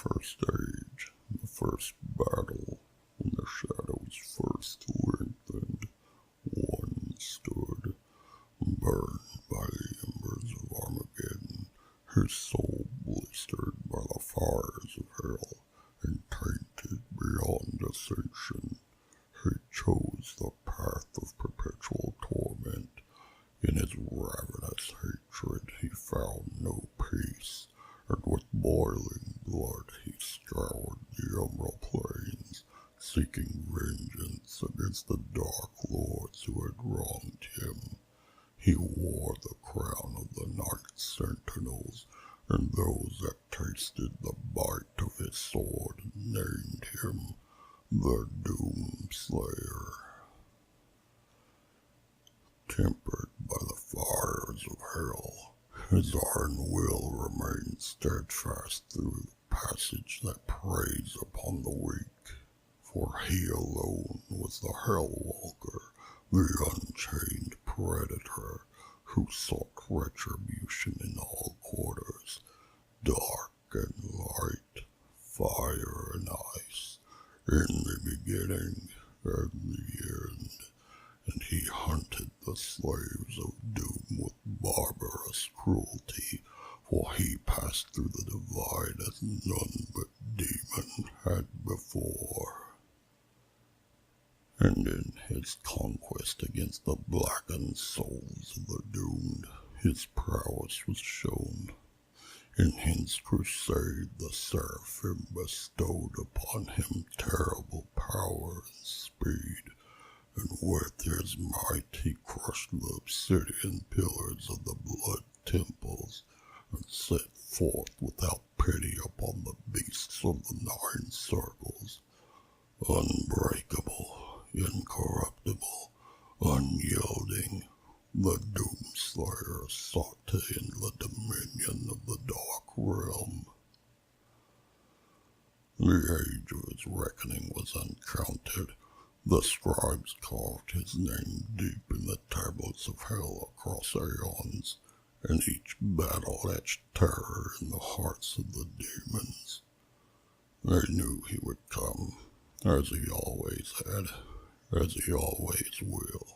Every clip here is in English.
first age, the first battle, when the shadows first lengthened, one stood, burned by the embers of Armageddon, his soul blistered by the fires of hell, and tainted beyond ascension. He chose the path of perpetual torment. In his ravenous hatred he found no peace, and with boiling blood he scoured the emerald plains, seeking vengeance against the dark lords who had wronged him. He wore the crown of the Night Sentinels, and those that tasted the bite of his sword named him the Doomslayer. Tempered by the fires of hell, his iron will remained steadfast through the passage that preys upon the weak, for he alone was the Hellwalker, the unchained predator who sought retribution in all quarters, dark and light, fire and ice, in the beginning and the end. And he hunted the slaves of doom with barbarous cruelty, for he passed through the divide as none but demon had before. And in his conquest against the blackened souls of the doomed, his prowess was shown. In his crusade the Seraphim bestowed upon him terrible power and speed, and with his might he crushed the obsidian pillars of the blood temples, and set forth without pity upon the beasts of the 9 circles. Unbreakable, incorruptible, unyielding, the Doomslayer sought to end the dominion of the Dark Realm. The age of his reckoning was uncounted. The scribes carved his name deep in the tablets of hell across aeons, and each battle etched terror in the hearts of the demons. They knew he would come, as he always had, as he always will,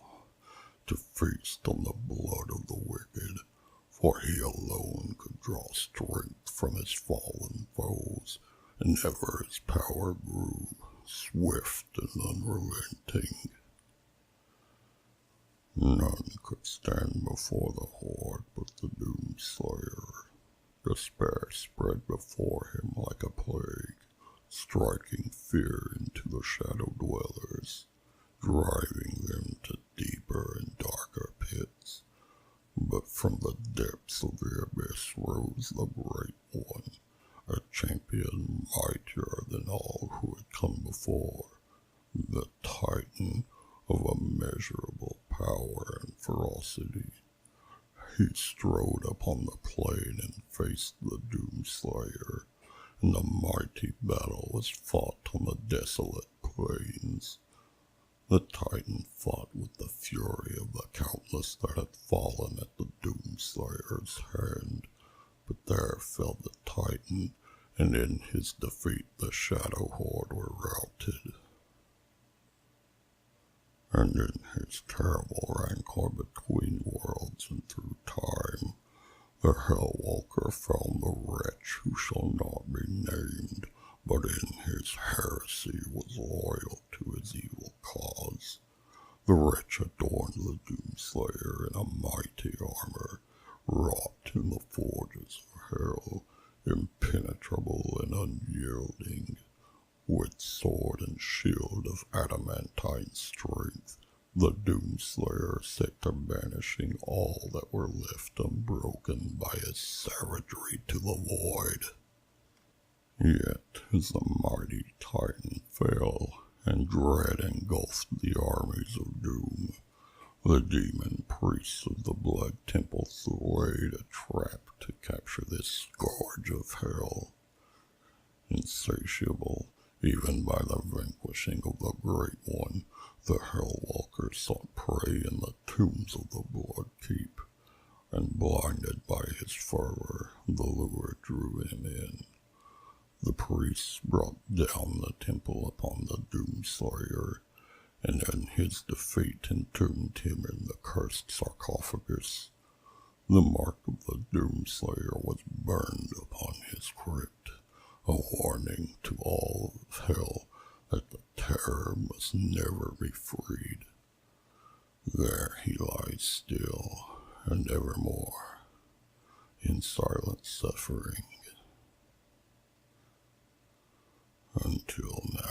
to feast on the blood of the wicked, for he alone could draw strength from his fallen foes, and ever his power grew, swift and unrelenting. None could stand before the horde but the Doomslayer. Despair spread before him like a plague, striking fear into the shadow dwellers, driving them to deeper and darker pits. But from the depths of the abyss rose the Great One, a champion mightier than all who had come before, the Titan of immeasurable power and ferocity. He strode upon the plain and faced the Doomslayer, and the mighty battle was fought on the desolate plains. The Titan fought with the fury of the countless that had fallen at the Doomslayer's hand, but there fell the Titan, and in his defeat the Shadow Horde were routed. And in his terrible rancor between worlds and through time, the Hellwalker found the wretch who shall not be named, but in his heresy was loyal to his evil cause. The wretch adorned the Doomslayer in a mighty armor, wrought in the forges of hell, impenetrable and unyielding. With sword and shield of adamantine strength, the Doomslayer set to banishing all that were left unbroken by his savagery to the void. Yet as the mighty Titan fell, and dread engulfed the armies of doom, the demon priests of the Blood Temples laid a trap to capture this scourge of hell. Insatiable, even by the vanquishing of the Great One, the Hellwalker sought prey in the tombs of the Blood Keep, and blinded by his fervor, the lure drew him in. The priests brought down the temple upon the Doomslayer, and in his defeat entombed him in the cursed sarcophagus. The mark of the Doomslayer was burned upon his crypt, a warning to all of hell that the terror must never be freed. There he lies still and evermore, in silent suffering, until now.